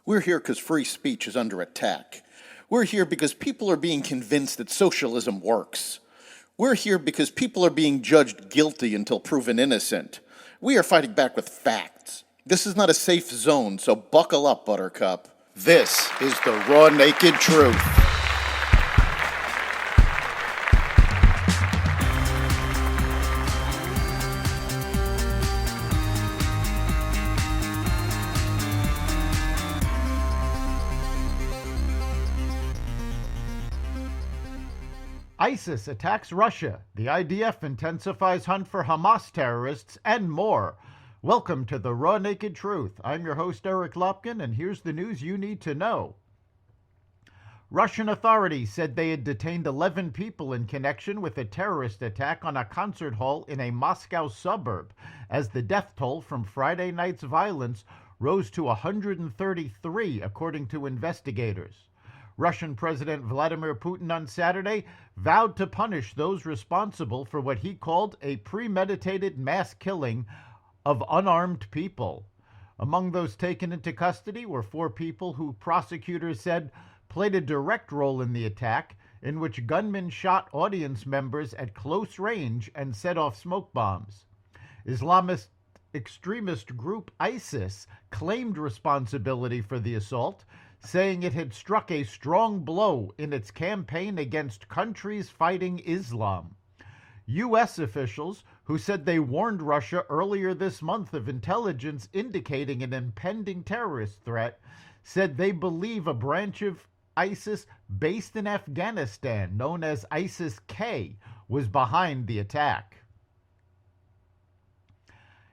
We're here because free speech is under attack. We're here because people are being convinced that socialism works. We're here because people are being judged guilty until proven innocent. We are fighting back with facts. This is not a safe zone, so buckle up, Buttercup. This is the raw, naked truth. ISIS attacks Russia. The IDF intensifies hunt for Hamas terrorists, and more. Welcome to the Raw Naked Truth. I'm your host, Eric Lopkin, and here's the news you need to know. Russian authorities said they had detained 11 people in connection with a terrorist attack on a concert hall in a Moscow suburb, as the death toll from Friday night's violence rose to 133, according to investigators. Russian President Vladimir Putin on Saturday vowed to punish those responsible for what he called a premeditated mass killing of unarmed people. Among those taken into custody were 4 people who prosecutors said played a direct role in the attack, in which gunmen shot audience members at close range and set off smoke bombs. Islamist extremist group ISIS claimed responsibility for the assault, saying it had struck a strong blow in its campaign against countries fighting Islam. U.S. officials, who said they warned Russia earlier this month of intelligence indicating an impending terrorist threat, said they believe a branch of ISIS based in Afghanistan, known as ISIS-K, was behind the attack.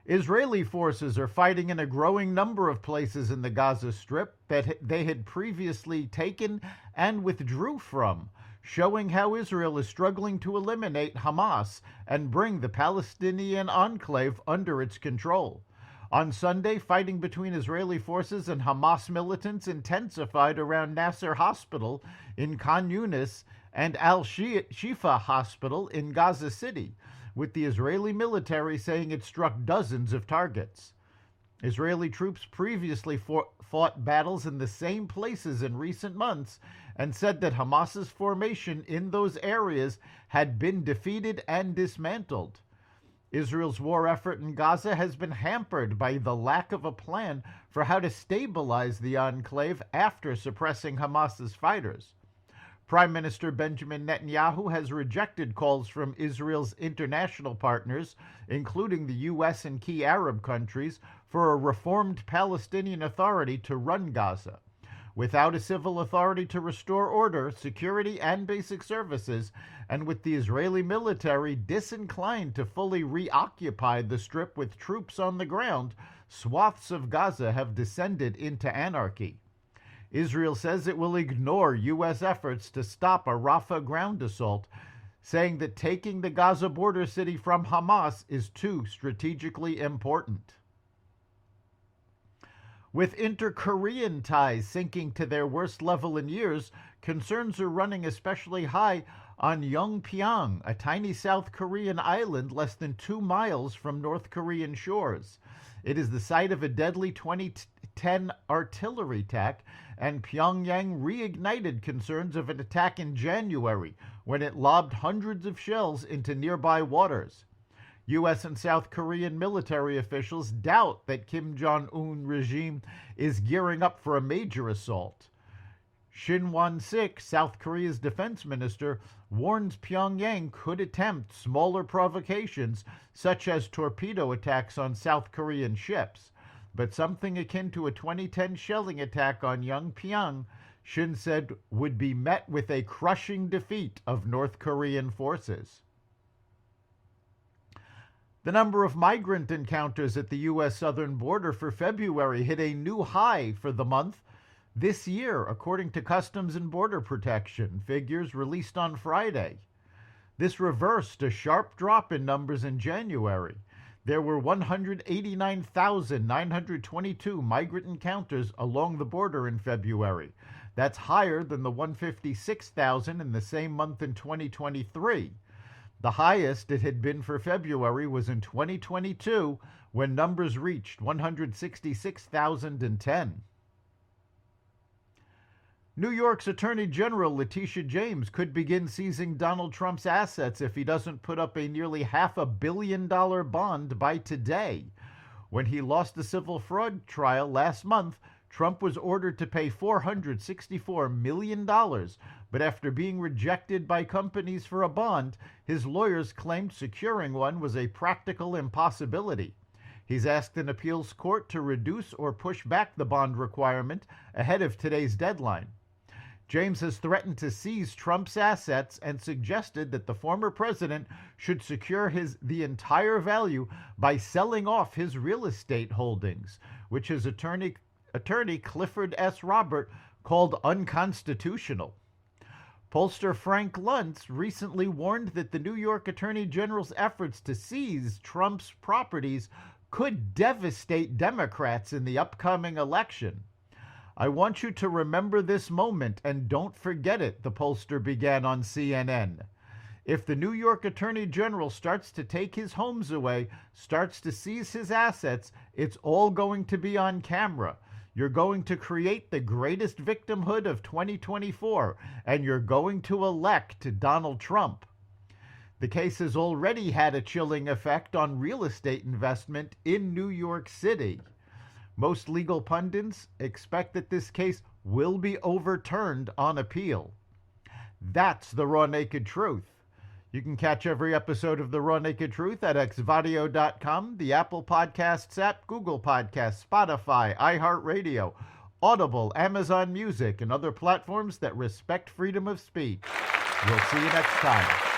Israeli forces are fighting in a growing number of places in the Gaza Strip that they had previously taken and withdrew from, showing how Israel is struggling to eliminate Hamas and bring the Palestinian enclave under its control. On Sunday, fighting between Israeli forces and Hamas militants intensified around Nasser Hospital in Khan Yunis and Al-Shifa Hospital in Gaza City, with the Israeli military saying it struck dozens of targets. Israeli troops previously fought battles in the same places in recent months and said that Hamas's formation in those areas had been defeated and dismantled. Israel's war effort in Gaza has been hampered by the lack of a plan for how to stabilize the enclave after suppressing Hamas's fighters. Prime Minister Benjamin Netanyahu has rejected calls from Israel's international partners, including the U.S. and key Arab countries, for a reformed Palestinian Authority to run Gaza. Without a civil authority to restore order, security, and basic services, and with the Israeli military disinclined to fully reoccupy the Strip with troops on the ground, swaths of Gaza have descended into anarchy. Israel says it will ignore U.S. efforts to stop a Rafah ground assault, saying that taking the Gaza border city from Hamas is too strategically important. With inter-Korean ties sinking to their worst level in years, concerns are running especially high on Yongpyong, a tiny South Korean island less than 2 miles from North Korean shores. It is the site of a deadly 2010 artillery attack, and Pyongyang reignited concerns of an attack in January when it lobbed hundreds of shells into nearby waters. U.S. and South Korean military officials doubt that Kim Jong-un regime is gearing up for a major assault. Shin Won-sik, South Korea's defense minister, warns Pyongyang could attempt smaller provocations, such as torpedo attacks on South Korean ships. But something akin to a 2010 shelling attack on Yongpyong, Shin said, would be met with a crushing defeat of North Korean forces. The number of migrant encounters at the U.S. southern border for February hit a new high for the month this year, according to Customs and Border Protection figures released on Friday. This reversed a sharp drop in numbers in January. There were 189,922 migrant encounters along the border in February. That's higher than the 156,000 in the same month in 2023. The highest it had been for February was in 2022, when numbers reached 166,010. New York's Attorney General Letitia James could begin seizing Donald Trump's assets if he doesn't put up a nearly $500 million bond by today. When he lost the civil fraud trial last month, Trump was ordered to pay $464 million, but after being rejected by companies for a bond, his lawyers claimed securing one was a practical impossibility. He's asked an appeals court to reduce or push back the bond requirement ahead of today's deadline. James has threatened to seize Trump's assets and suggested that the former president should secure the entire value by selling off his real estate holdings, which his attorney Clifford S. Robert called unconstitutional. Pollster Frank Luntz recently warned that the New York Attorney General's efforts to seize Trump's properties could devastate Democrats in the upcoming election. "I want you to remember this moment and don't forget it," the pollster began on CNN. "If the New York Attorney General starts to take his homes away, starts to seize his assets, it's all going to be on camera. You're going to create the greatest victimhood of 2024, and you're going to elect Donald Trump." The case has already had a chilling effect on real estate investment in New York City. Most legal pundits expect that this case will be overturned on appeal. That's the Raw Naked Truth. You can catch every episode of The Raw Naked Truth at xvadio.com, the Apple Podcasts app, Google Podcasts, Spotify, iHeartRadio, Audible, Amazon Music, and other platforms that respect freedom of speech. We'll see you next time.